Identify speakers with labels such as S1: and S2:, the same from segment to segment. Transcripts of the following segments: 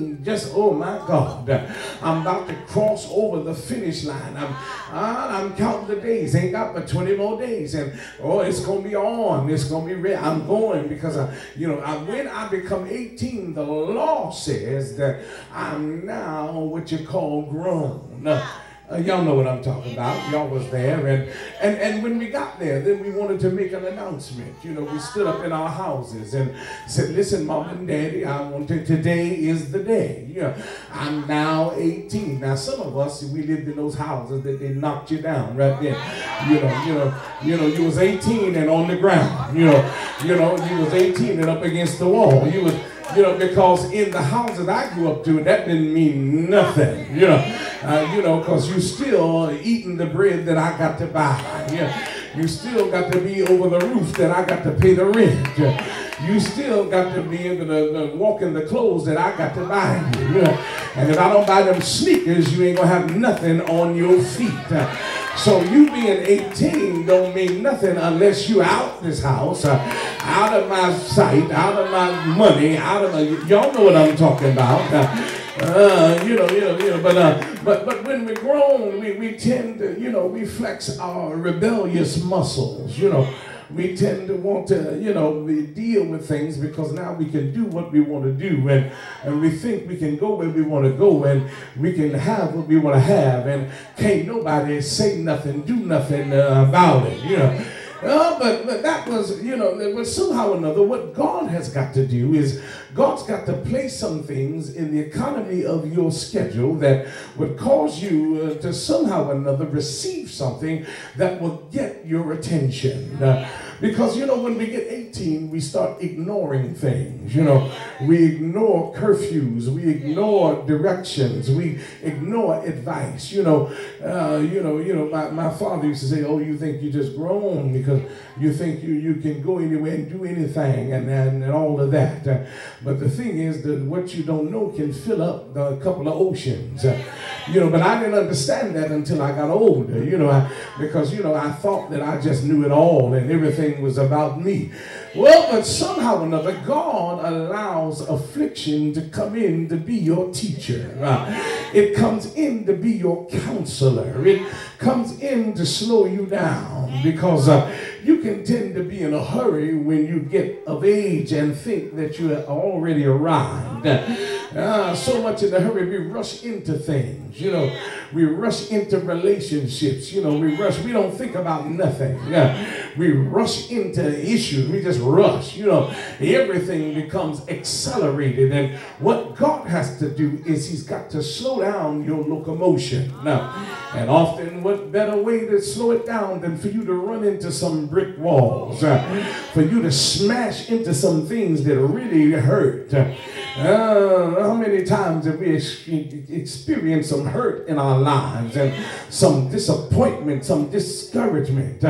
S1: 18, just, oh my God, I'm about to cross over the finish line. I'm counting the days. Ain't got but 20 more days. And, oh, it's going to be on. It's going to be ready. I'm going because, when I become 18, the law says that I'm now what you call grown. Y'all know what I'm talking about. Y'all was there. And when we got there, then we wanted to make an announcement. We stood up in our houses and said, listen, Mom and Daddy, today is the day. I'm now 18. Now, some of us, we lived in those houses that they knocked you down right there. You was 18 and on the ground. You was 18 and up against the wall. You was, because in the houses I grew up to, that didn't mean nothing, because you still eating the bread that I got to buy. You still got to be over the roof that I got to pay the rent. You still got to be able to walk in the clothes that I got to buy you. And if I don't buy them sneakers, you ain't going to have nothing on your feet. So you being 18 don't mean nothing unless you out this house, out of my sight, out of my money, y'all know what I'm talking about. But when we're grown, we tend to, we flex our rebellious muscles, We tend to want to, deal with things because now we can do what we want to do, and we think we can go where we want to go, and we can have what we want to have, and can't nobody say nothing, do nothing about it, But that was, but somehow or another, what God has got to do is God's got to place some things in the economy of your schedule that would cause you to somehow or another receive something that will get your attention. Because, when we get 18, we start ignoring things. We ignore curfews. We ignore directions. We ignore advice. My father used to say, oh, you think you're just grown because you think you can go anywhere and do anything and all of that. But the thing is that what you don't know can fill up a couple of oceans. But I didn't understand that until I got older, because I thought that I just knew it all and everything was about me. Well, but somehow or another, God allows affliction to come in to be your teacher. It comes in to be your counselor. It comes in to slow you down because you can tend to be in a hurry when you get of age and think that you have already arrived. So much in a hurry, we rush into things. We rush into relationships. We don't think about nothing. We rush into issues. We just rush. Everything becomes accelerated. And what God has to do is he's got to slow down your locomotion. Now, and often what better way to slow it down than for you to run into some brick walls, for you to smash into some things that really hurt. How many times have we experienced some hurt in our lives and some disappointment, some discouragement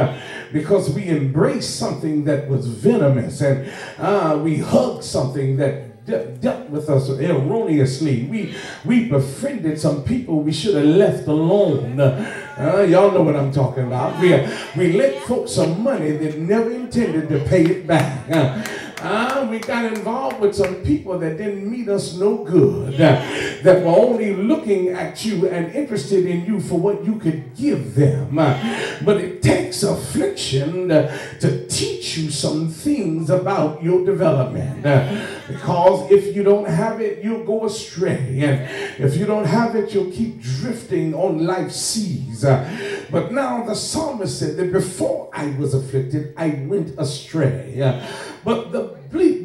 S1: because we embraced something that was venomous and we hugged something that dealt with us erroneously. We befriended some people we should have left alone. Y'all know what I'm talking about. We lent folks some money that never intended to pay it back. We got involved with some people that didn't mean us no good, that were only looking at you and interested in you for what you could give them. But it takes affliction to teach you some things about your development. Because if you don't have it, you'll go astray. And if you don't have it, you'll keep drifting on life's seas. But now the psalmist said that before I was afflicted, I went astray. But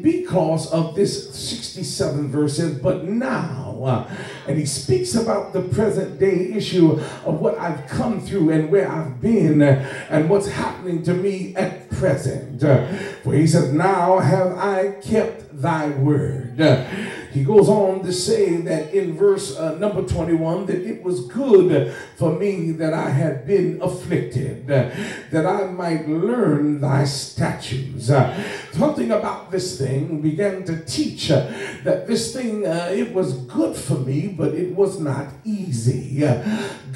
S1: because of this 67 verses, but now, and he speaks about the present day issue of what I've come through and where I've been and what's happening to me at present. For he says, now have I kept thy word. He goes on to say that in verse number 21, that it was good for me that I had been afflicted, that I might learn thy statutes. Something about this thing began to teach that this thing, it was good for me, but it was not easy.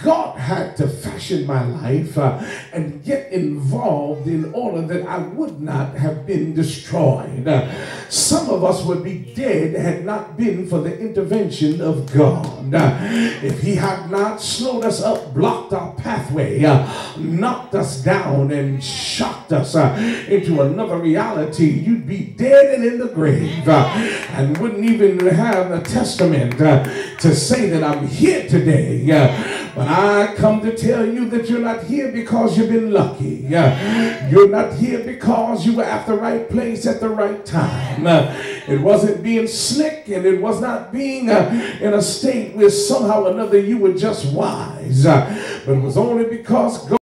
S1: God had to fashion my life and get involved in order that I would not have been destroyed. Some of us would be dead had not not been for the intervention of God, if he had not slowed us up, blocked our pathway, knocked us down and shocked us into another reality, you'd be dead and in the grave, and wouldn't even have a testament to say that I'm here today. But I come to tell you that you're not here because you've been lucky. You're not here because you were at the right place at the right time. It wasn't being slick, and it was not being in a state where somehow or another you were just wise. But it was only because God